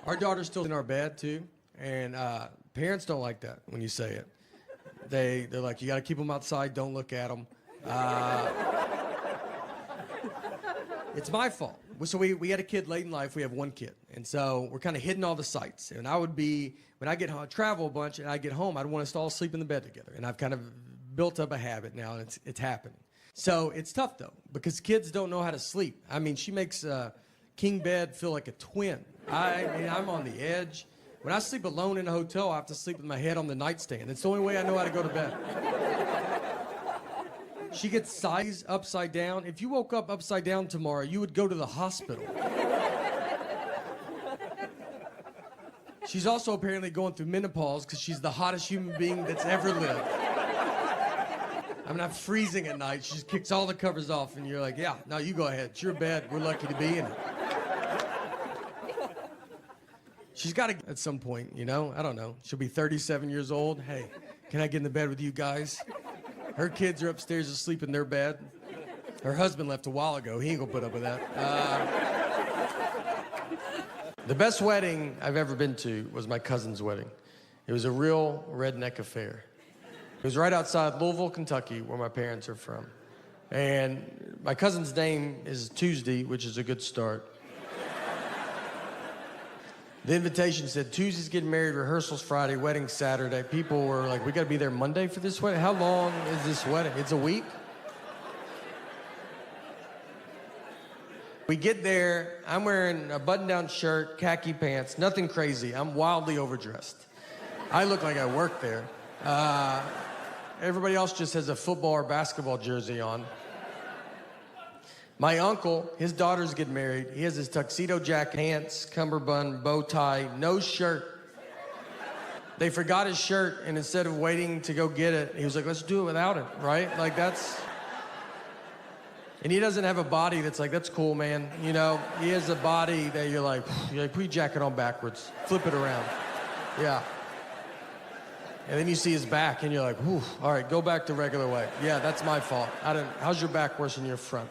Our daughter's still in our bed, too. And parents don't like that when you say it. They're like, you got to keep them outside. Don't look at them. It's my fault. So we had a kid late in life. We have one kid. And so we're kind of hitting all the sites. And I would be, when I get home, travel a bunch, and I get home, I'd want us to all sleep in the bed together. And I've kind of built up a habit now, and it's happening. So it's tough, though, because kids don't know how to sleep. I mean, she makes king bed feel like a twin. I mean, I'm on the edge. When I sleep alone in a hotel, I have to sleep with my head on the nightstand. It's the only way I know how to go to bed. She gets sized upside down. If you woke up upside down tomorrow, you would go to the hospital. She's also apparently going through menopause because she's the hottest human being that's ever lived. I mean, I'm freezing at night. She just kicks all the covers off, and you're like, yeah, no, you go ahead. It's your bed. We're lucky to be in it. She's got to, at some point, you know? I don't know. She'll be 37 years old. Hey, can I get in the bed with you guys? Her kids are upstairs asleep in their bed. Her husband left a while ago. He ain't gonna put up with that. The best wedding I've ever been to was my cousin's wedding. It was a real redneck affair. It was right outside Louisville, Kentucky, where my parents are from. And my cousin's name is Tuesday, which is a good start. The invitation said, Tuesday's getting married, rehearsals Friday, wedding Saturday. People were like, we gotta be there Monday for this wedding? How long is this wedding? It's a week? We get there, I'm wearing a button-down shirt, khaki pants, nothing crazy. I'm wildly overdressed. I look like I work there. Everybody else just has a football or basketball jersey on. My uncle, his daughters get married. He has his tuxedo jacket, pants, cummerbund, bow tie, no shirt. They forgot his shirt, and instead of waiting to go get it, he was like, let's do it without it, right? Like, that's... And he doesn't have a body that's like, that's cool, man. You know, he has a body that you're like, put your jacket on backwards, flip it around. Yeah. And then you see his back, and you're like, whew, all right, go back the regular way. Yeah, that's my fault. How's your back worse than your front?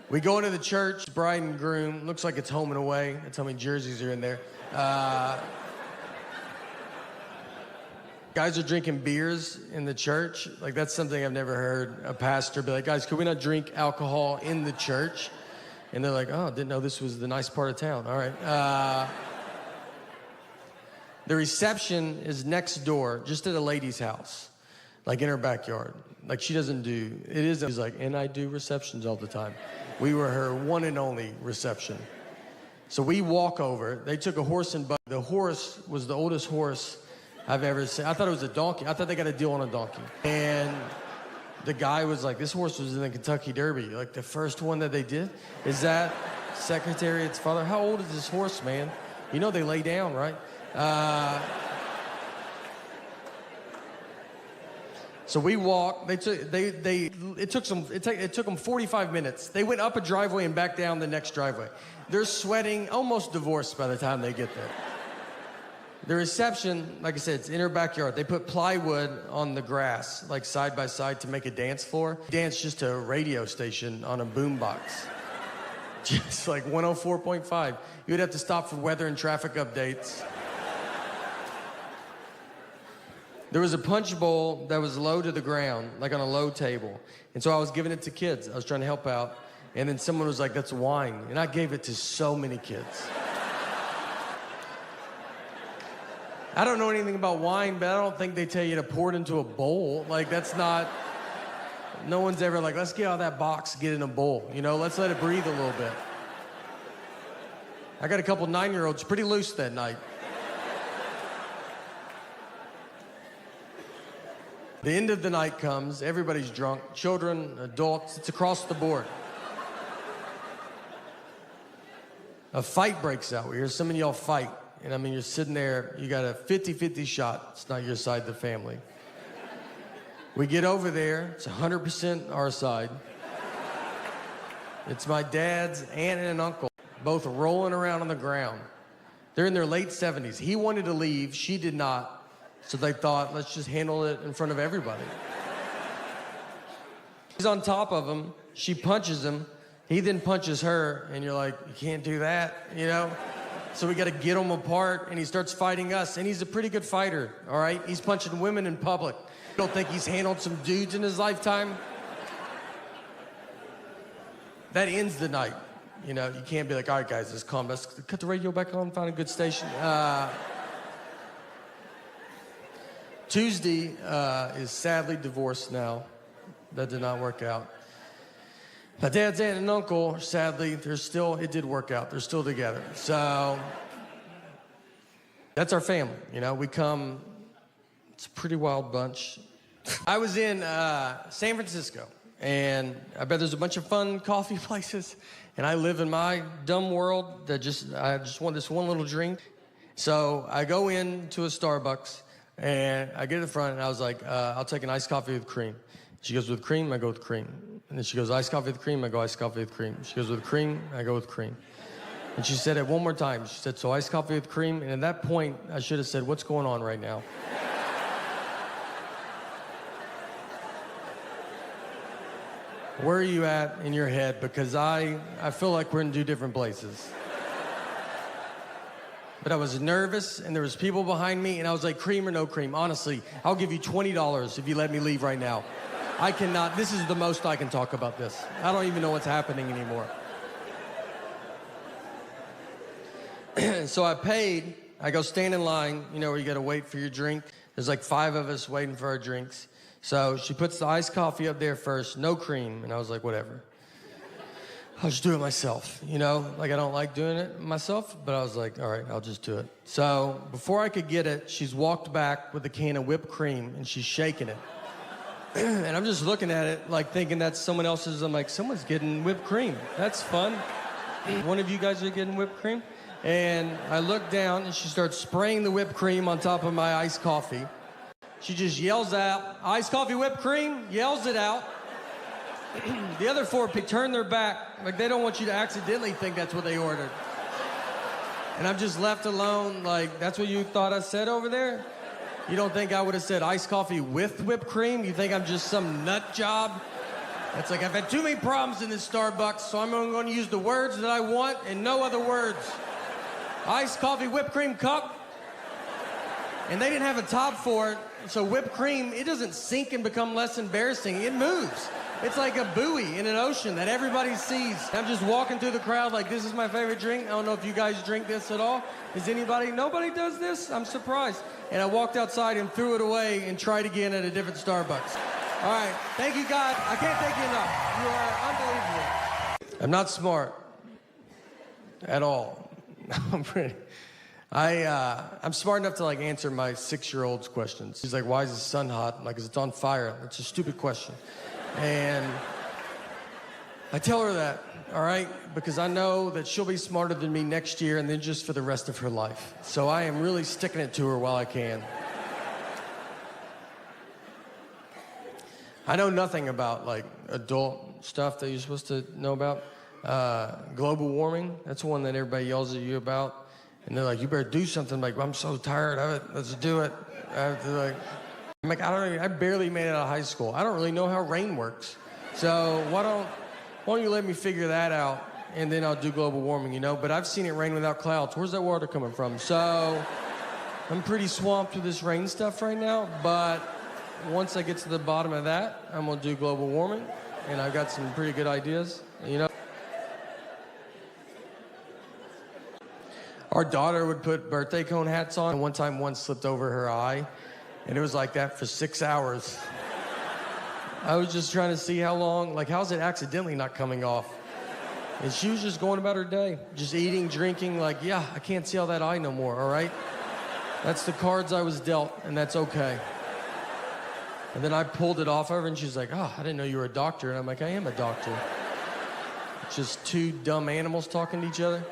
We go into the church, bride and groom. Looks like it's home and away. That's how many jerseys are in there. Guys are drinking beers in the church. Like, that's something I've never heard a pastor be like, guys, could we not drink alcohol in the church? And they're like, oh, didn't know this was the nice part of town. All right. The reception is next door, just at a lady's house. Like in her backyard. Like she doesn't do, it is, she's like, and I do receptions all the time. We were her one and only reception. So we walk over, they took a horse and buggy. The horse was the oldest horse I've ever seen. I thought it was a donkey. I thought they got a deal on a donkey. And the guy was like, this horse was in the Kentucky Derby. Like the first one that they did? Is that Secretariat's father? How old is this horse, man? You know they lay down, right? So we walked. It took them 45 minutes. They went up a driveway and back down the next driveway. They're sweating, almost divorced by the time they get there. The reception, like I said, it's in her backyard. They put plywood on the grass, like side by side, to make a dance floor. Dance just to a radio station on a boombox. Just like 104.5. You would have to stop for weather and traffic updates. There was a punch bowl that was low to the ground, like on a low table. And so I was giving it to kids. I was trying to help out. And then someone was like, that's wine. And I gave it to so many kids. I don't know anything about wine, but I don't think they tell you to pour it into a bowl. Like, that's not... No one's ever like, let's get out of that box, get in a bowl. You know, let's let it breathe a little bit. I got a couple 9-year-olds pretty loose that night. The end of the night comes, everybody's drunk, children, adults, it's across the board. A fight breaks out. We hear some of y'all fight. And I mean, you're sitting there, you got a 50-50 shot. It's not your side of the family. We get over there, it's 100% our side. It's my dad's aunt and an uncle, both rolling around on the ground. They're in their late 70s. He wanted to leave, she did not. So they thought, let's just handle it in front of everybody. He's on top of him, she punches him, He then punches her, and you're like, you can't do that, you know? So we got to get him apart, and he starts fighting us, and he's a pretty good fighter, all right? He's punching women in public. You don't think he's handled some dudes in his lifetime? That ends the night. You know, you can't be like, all right, guys, let's calm. Let's cut the radio back on, find a good station. Tuesday is sadly divorced now. That did not work out. My dad's aunt and uncle, sadly, it did work out. They're still together. So that's our family, you know. It's a pretty wild bunch. I was in San Francisco, and I bet there's a bunch of fun coffee places, and I live in my dumb world that I just want this one little drink. So I go into a Starbucks, and I get to the front, and I was like, I'll take an iced coffee with cream. She goes, with cream? I go with cream. And then she goes, iced coffee with cream? I go, iced coffee with cream. She goes, with cream? I go with cream. And she said it one more time. She said, so iced coffee with cream? And at that point, I should have said, what's going on right now? Where are you at in your head? Because I feel like we're in two different places. But I was nervous, and there was people behind me, and I was like, cream or no cream? Honestly, I'll give you $20 if you let me leave right now. I cannot, this is the most I can talk about this. I don't even know what's happening anymore. So I paid, I go stand in line, you know, where you gotta wait for your drink. There's like 5 of us waiting for our drinks. So she puts the iced coffee up there first, no cream, and I was like, whatever. I'll just do it myself, you know? Like, I don't like doing it myself, but I was like, all right, I'll just do it. So before I could get it, she's walked back with a can of whipped cream, and she's shaking it. And I'm just looking at it, like, thinking that's someone else's. I'm like, someone's getting whipped cream. That's fun. One of you guys are getting whipped cream? And I look down, and she starts spraying the whipped cream on top of my iced coffee. She just yells out, iced coffee, whipped cream, yells it out. The other 4 people turn their back, like they don't want you to accidentally think that's what they ordered. And I'm just left alone, like, that's what you thought I said over there? You don't think I would have said iced coffee with whipped cream? You think I'm just some nut job? It's like, I've had too many problems in this Starbucks, so I'm only going to use the words that I want and no other words. Iced coffee, whipped cream cup. And they didn't have a top for it, so whipped cream, it doesn't sink and become less embarrassing. It moves. It's like a buoy in an ocean that everybody sees. I'm just walking through the crowd like, this is my favorite drink. I don't know if you guys drink this at all. Is anybody? Nobody does this? I'm surprised. And I walked outside and threw it away and tried again at a different Starbucks. All right, thank you, God. I can't thank you enough. You are unbelievable. I'm not smart at all. I'm smart enough to like answer my 6-year-old's questions. He's like, why is the sun hot? I'm like, 'cause it's on fire. That's a stupid question. And I tell her that, all right, because I know that she'll be smarter than me next year and then just for the rest of her life. So I am really sticking it to her while I can. I know nothing about like adult stuff that you're supposed to know about. Global warming, that's one that everybody yells at you about. And they're like, you better do something. I'm like, I'm so tired of it. Let's do it. I'm like, I barely made it out of high school. I don't really know how rain works. So why don't you let me figure that out, and then I'll do global warming, you know? But I've seen it rain without clouds. Where's that water coming from? So I'm pretty swamped with this rain stuff right now, but once I get to the bottom of that, I'm gonna do global warming, and I've got some pretty good ideas, you know? Our daughter would put birthday cone hats on, and one slipped over her eye, and it was like that for 6 hours. I was just trying to see how long, like, how's it accidentally not coming off? And she was just going about her day, just eating, drinking, like, yeah, I can't see all that eye no more, all right? That's the cards I was dealt, and that's okay. And then I pulled it off of her, and she's like, oh, I didn't know you were a doctor. And I'm like, I am a doctor. Just 2 dumb animals talking to each other.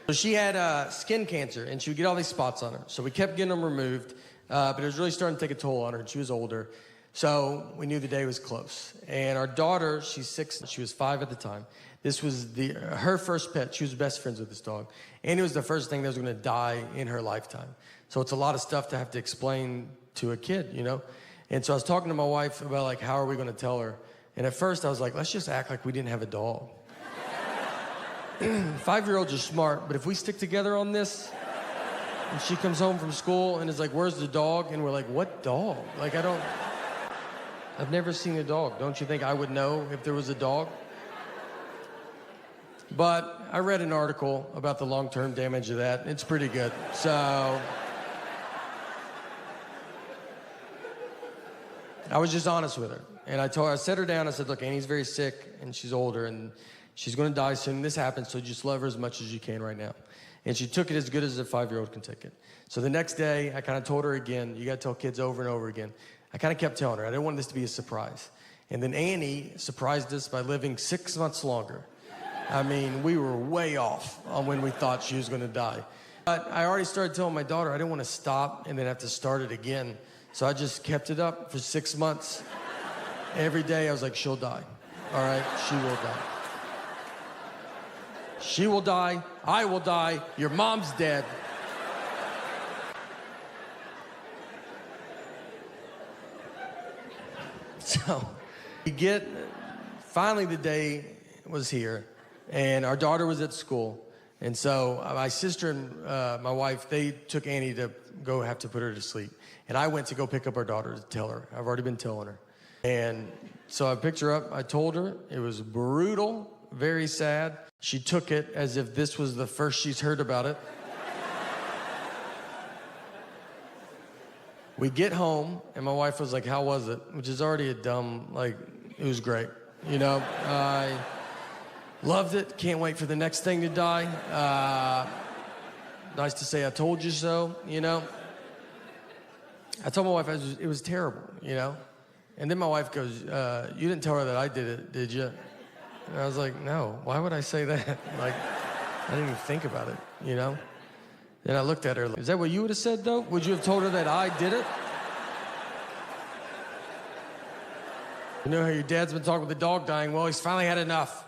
So she had skin cancer, and she would get all these spots on her. So we kept getting them removed, but it was really starting to take a toll on her, and she was older. So we knew the day was close. And our daughter, she's 6, she was 5 at the time. This was her first pet. She was best friends with this dog. And it was the first thing that was gonna die in her lifetime. So it's a lot of stuff to have to explain to a kid, you know? And so I was talking to my wife about like, how are we gonna tell her? And at first I was like, let's just act like we didn't have a dog. 5-year-olds are smart, but if we stick together on this, and she comes home from school and is like, where's the dog? And we're like, what dog? Like, I've never seen a dog. Don't you think I would know if there was a dog? But I read an article about the long-term damage of that. It's pretty good. So I was just honest with her. And I set her down. I said, look, Annie's very sick and she's older and she's going to die soon. This happens, so just love her as much as you can right now. And she took it as good as a 5-year-old can take it. So the next day, I kind of told her again, you got to tell kids over and over again. I kind of kept telling her. I didn't want this to be a surprise. And then Annie surprised us by living 6 months longer. I mean, we were way off on when we thought she was going to die. But I already started telling my daughter I didn't want to stop and then have to start it again. So I just kept it up for 6 months. Every day I was like, she'll die. All right, she will die. She will die, I will die, your mom's dead. So finally the day was here, and our daughter was at school. And so my sister and my wife, they took Annie to go have to put her to sleep. And I went to go pick up our daughter to tell her. I've already been telling her. And so I picked her up, I told her, it was brutal, very sad. She took it as if this was the first she's heard about it. We get home, and my wife was like, how was it? Which is already a dumb, like, it was great. You know, I loved it. Can't wait for the next thing to die. Nice to say I told you so, you know. I told my wife it was terrible, you know. And then my wife goes, you didn't tell her that I did it, did you? And I was like, no, why would I say that? Like, I didn't even think about it, you know? Then I looked at her, like, is that what you would have said, though? Would you have told her that I did it? You know how your dad's been talking with the dog dying? Well, he's finally had enough.